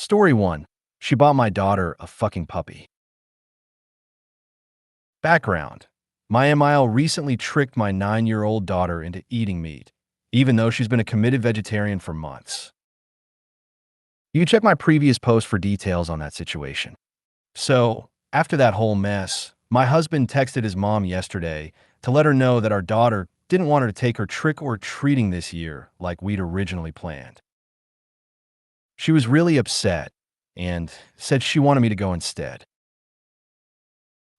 Story 1. She bought my daughter a fucking puppy. Background. My MIL recently tricked my 9-year-old daughter into eating meat, even though she's been a committed vegetarian for months. You can check my previous post for details on that situation. So, after that whole mess, my husband texted his mom yesterday to let her know that our daughter didn't want her to take her trick-or-treating this year like we'd originally planned. She was really upset and said she wanted me to go instead.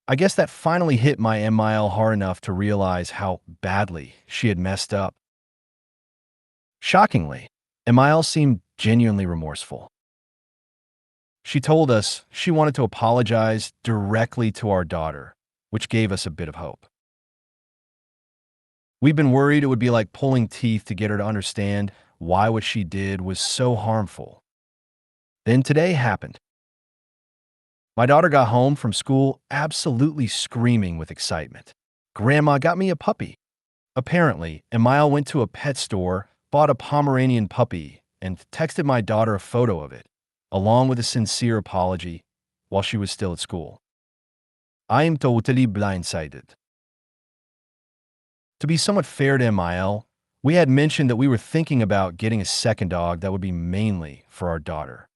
I guess that finally hit my MIL hard enough to realize how badly she had messed up. Shockingly, MIL seemed genuinely remorseful. She told us she wanted to apologize directly to our daughter, which gave us a bit of hope. We've been worried it would be like pulling teeth to get her to understand why what she did was so harmful. Then today happened. My daughter got home from school absolutely screaming with excitement. "Grandma got me a puppy." Apparently, Emile went to a pet store, bought a Pomeranian puppy, and texted my daughter a photo of it, along with a sincere apology, while she was still at school. I am totally blindsided. To be somewhat fair to Emile, we had mentioned that we were thinking about getting a second dog that would be mainly for our daughter.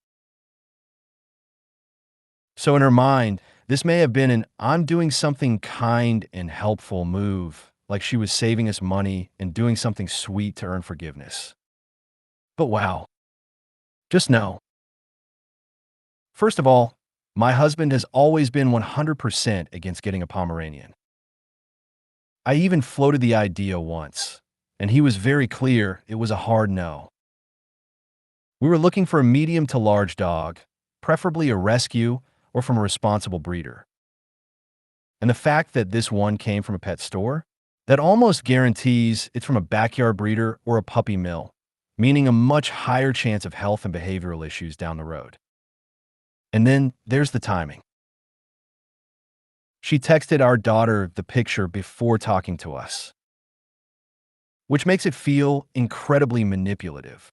So in her mind, this may have been an "I'm doing something kind and helpful" move, like she was saving us money and doing something sweet to earn forgiveness. But wow. Just know. First of all, my husband has always been 100% against getting a Pomeranian. I even floated the idea once, and he was very clear it was a hard no. We were looking for a medium to large dog, preferably a rescue or from a responsible breeder. And the fact that this one came from a pet store, that almost guarantees it's from a backyard breeder or a puppy mill, meaning a much higher chance of health and behavioral issues down the road. And then there's the timing. She texted our daughter the picture before talking to us, which makes it feel incredibly manipulative.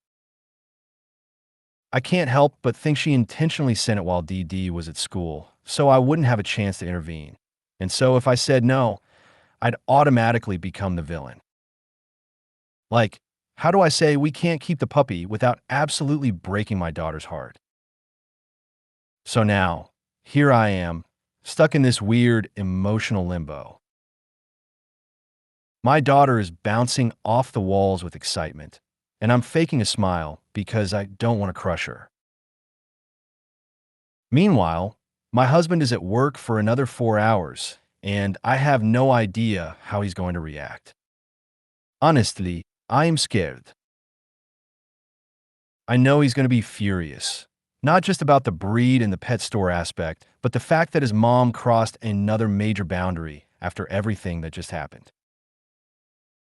I can't help but think she intentionally sent it while DD was at school, so I wouldn't have a chance to intervene. And so if I said no, I'd automatically become the villain. Like, how do I say we can't keep the puppy without absolutely breaking my daughter's heart? So now, here I am, stuck in this weird emotional limbo. My daughter is bouncing off the walls with excitement, and I'm faking a smile because I don't want to crush her. Meanwhile, my husband is at work for another 4 hours, and I have no idea how he's going to react. Honestly, I am scared. I know he's going to be furious, not just about the breed and the pet store aspect, but the fact that his mom crossed another major boundary after everything that just happened.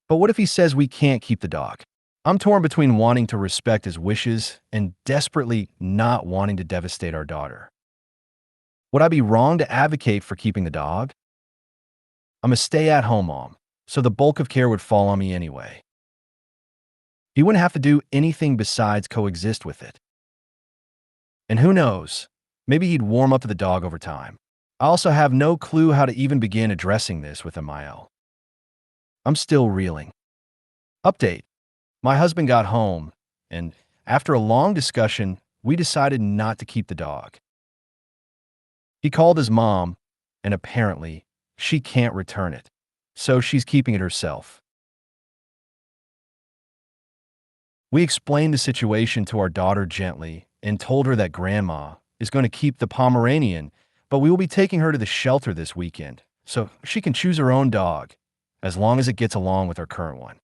But what if he says we can't keep the dog? I'm torn between wanting to respect his wishes and desperately not wanting to devastate our daughter. Would I be wrong to advocate for keeping the dog? I'm a stay-at-home mom, so the bulk of care would fall on me anyway. He wouldn't have to do anything besides coexist with it. And who knows, maybe he'd warm up to the dog over time. I also have no clue how to even begin addressing this with Emile. I'm still reeling. Update. My husband got home, and after a long discussion, we decided not to keep the dog. He called his mom, and apparently, she can't return it, so she's keeping it herself. We explained the situation to our daughter gently and told her that Grandma is going to keep the Pomeranian, but we will be taking her to the shelter this weekend, so she can choose her own dog, as long as it gets along with our current one.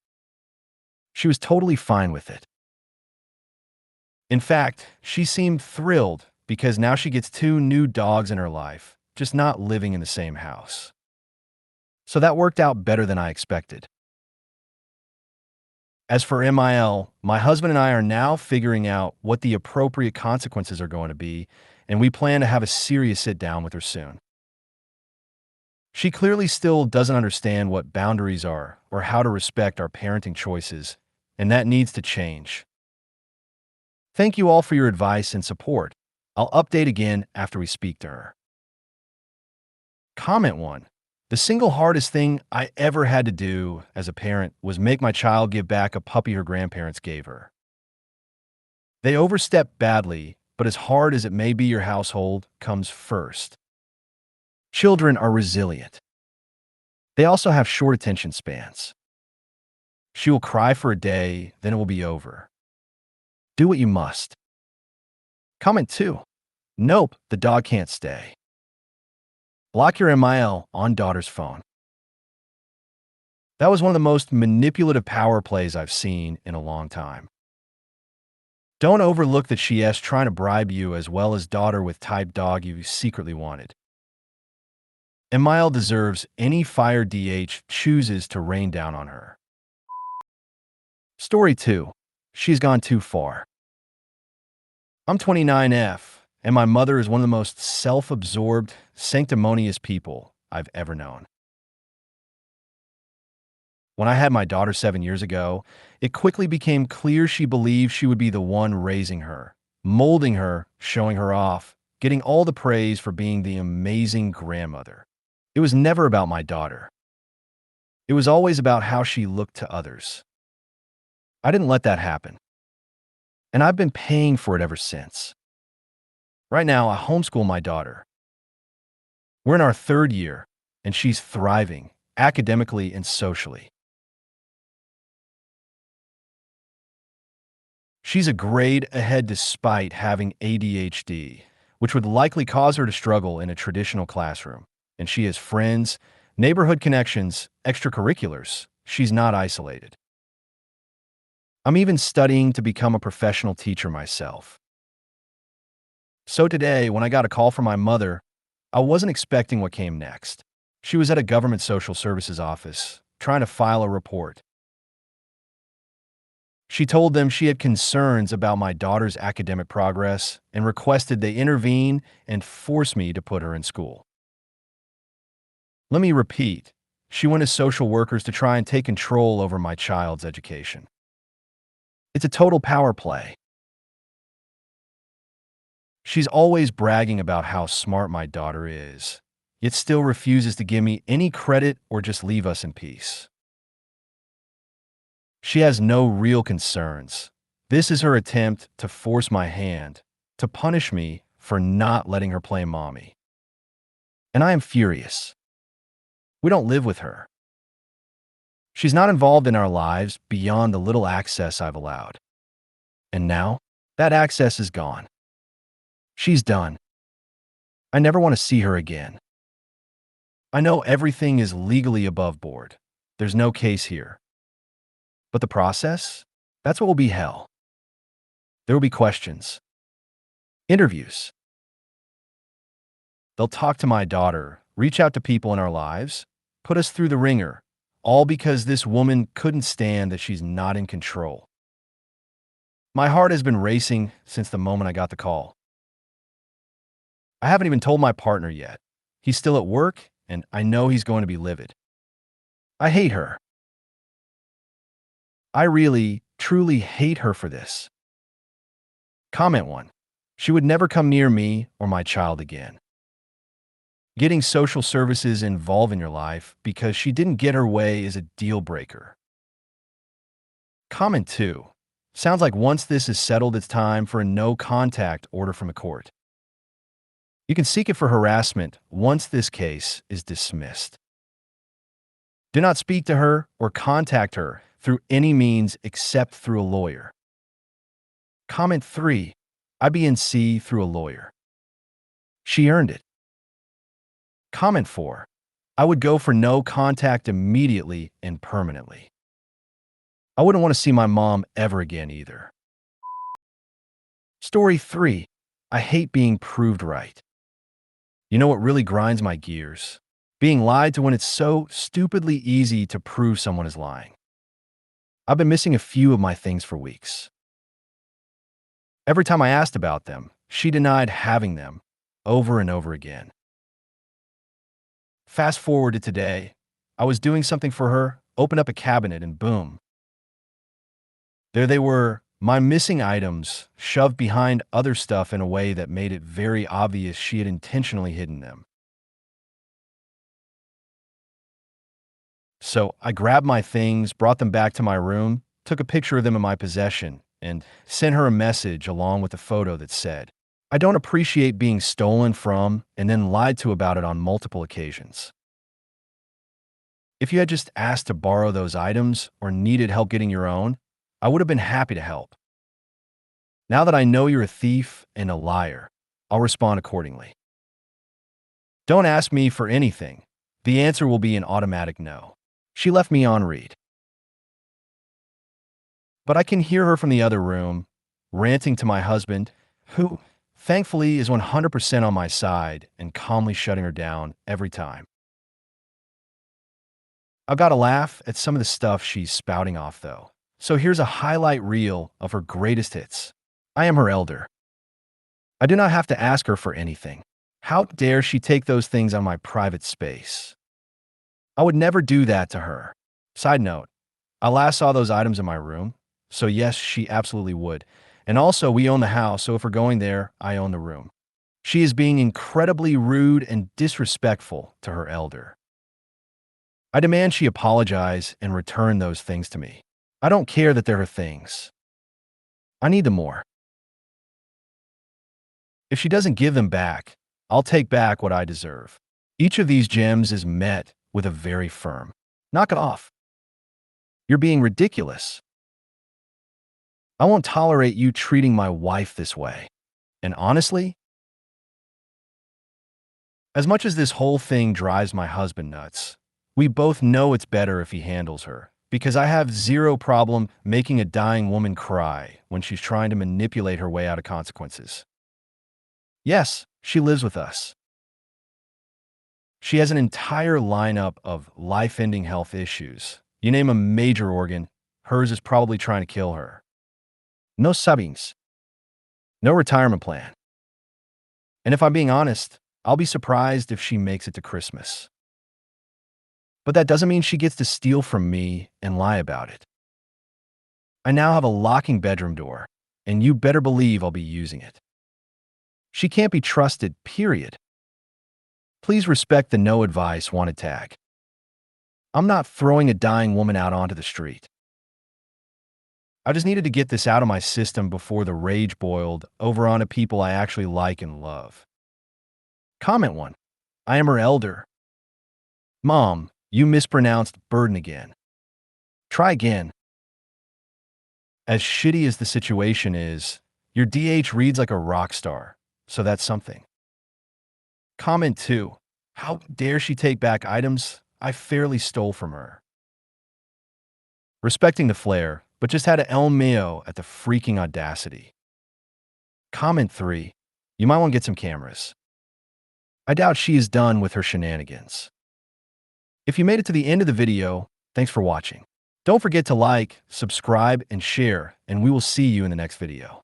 She was totally fine with it. In fact, she seemed thrilled because now she gets 2 new dogs in her life, just not living in the same house. So that worked out better than I expected. As for MIL, my husband and I are now figuring out what the appropriate consequences are going to be, and we plan to have a serious sit-down with her soon. She clearly still doesn't understand what boundaries are or how to respect our parenting choices, and that needs to change. Thank you all for your advice and support. I'll update again after we speak to her. Comment 1. The single hardest thing I ever had to do as a parent was make my child give back a puppy her grandparents gave her. They overstepped badly, but as hard as it may be, your household comes first. Children are resilient. They also have short attention spans. She will cry for a day, then it will be over. Do what you must. Comment 2. Nope, the dog can't stay. Block your MIL on daughter's phone. That was one of the most manipulative power plays I've seen in a long time. Don't overlook that she is trying to bribe you as well as daughter with type dog you secretly wanted. MIL deserves any fire DH chooses to rain down on her. Story 2. She's gone too far. I'm 29F, and my mother is one of the most self-absorbed, sanctimonious people I've ever known. When I had my daughter 7 years ago, it quickly became clear she believed she would be the one raising her, molding her, showing her off, getting all the praise for being the amazing grandmother. It was never about my daughter. It was always about how she looked to others. I didn't let that happen. And I've been paying for it ever since. Right now, I homeschool my daughter. We're in our 3rd year, and she's thriving, academically and socially. She's a grade ahead despite having ADHD, which would likely cause her to struggle in a traditional classroom. And she has friends, neighborhood connections, extracurriculars. She's not isolated. I'm even studying to become a professional teacher myself. So today, when I got a call from my mother, I wasn't expecting what came next. She was at a government social services office, trying to file a report. She told them she had concerns about my daughter's academic progress and requested they intervene and force me to put her in school. Let me repeat, she went to social workers to try and take control over my child's education. It's a total power play. She's always bragging about how smart my daughter is, yet still refuses to give me any credit or just leave us in peace. She has no real concerns. This is her attempt to force my hand, to punish me for not letting her play mommy. And I am furious. We don't live with her. She's not involved in our lives beyond the little access I've allowed. And now, that access is gone. She's done. I never want to see her again. I know everything is legally above board. There's no case here. But the process? That's what will be hell. There will be questions. Interviews. They'll talk to my daughter, reach out to people in our lives, put us through the ringer, all because this woman couldn't stand that she's not in control. My heart has been racing since the moment I got the call. I haven't even told my partner yet. He's still at work, and I know he's going to be livid. I hate her. I really, truly hate her for this. Comment 1. She would never come near me or my child again. Getting social services involved in your life because she didn't get her way is a deal breaker. Comment 2. Sounds like once this is settled, it's time for a no-contact order from a court. You can seek it for harassment once this case is dismissed. Do not speak to her or contact her through any means except through a lawyer. Comment 3. IBNC through a lawyer. She earned it. Comment 4. I would go for no contact immediately and permanently. I wouldn't want to see my mom ever again either. Story 3. I hate being proved right. You know what really grinds my gears? Being lied to when it's so stupidly easy to prove someone is lying. I've been missing a few of my things for weeks. Every time I asked about them, she denied having them over and over again. Fast forward to today, I was doing something for her, opened up a cabinet, and boom. There they were, My missing items shoved behind other stuff in a way that made it very obvious she had intentionally hidden them. So I grabbed my things, brought them back to my room, took a picture of them in my possession, and sent her a message along with a photo that said, "I don't appreciate being stolen from and then lied to about it on multiple occasions. If you had just asked to borrow those items or needed help getting your own, I would have been happy to help. Now that I know you're a thief and a liar, I'll respond accordingly. Don't ask me for anything. The answer will be an automatic no." She left me on read. But I can hear her from the other room, ranting to my husband, who, thankfully, is 100% on my side and calmly shutting her down every time. I've got to laugh at some of the stuff she's spouting off, though. So here's a highlight reel of her greatest hits. I am her elder. I do not have to ask her for anything. How dare she take those things on my private space? I would never do that to her. Side note, I last saw those items in my room, so yes, she absolutely would. And also, we own the house, so if we're going there, I own the room. She is being incredibly rude and disrespectful to her elder. I demand she apologize and return those things to me. I don't care that they're her things. I need them more. If she doesn't give them back, I'll take back what I deserve. Each of these gems is met with a very firm, "Knock it off. You're being ridiculous. I won't tolerate you treating my wife this way." And honestly, as much as this whole thing drives my husband nuts, we both know it's better if he handles her, because I have zero problem making a dying woman cry when she's trying to manipulate her way out of consequences. Yes, she lives with us. She has an entire lineup of life-ending health issues. You name a major organ, hers is probably trying to kill her. No savings. No retirement plan. And if I'm being honest, I'll be surprised if she makes it to Christmas. But that doesn't mean she gets to steal from me and lie about it. I now have a locking bedroom door, and you better believe I'll be using it. She can't be trusted, period. Please respect the no advice wanted tag. I'm not throwing a dying woman out onto the street. I just needed to get this out of my system before the rage boiled over onto people I actually like and love. Comment 1. I am her elder. Mom, you mispronounced burden again. Try again. As shitty as the situation is, your DH reads like a rock star, so that's something. Comment 2. How dare she take back items I fairly stole from her? Respecting the flair, but just had a El Mio at the freaking audacity. Comment 3. You might want to get some cameras. I doubt she is done with her shenanigans. If you made it to the end of the video, thanks for watching. Don't forget to like, subscribe, and share, and we will see you in the next video.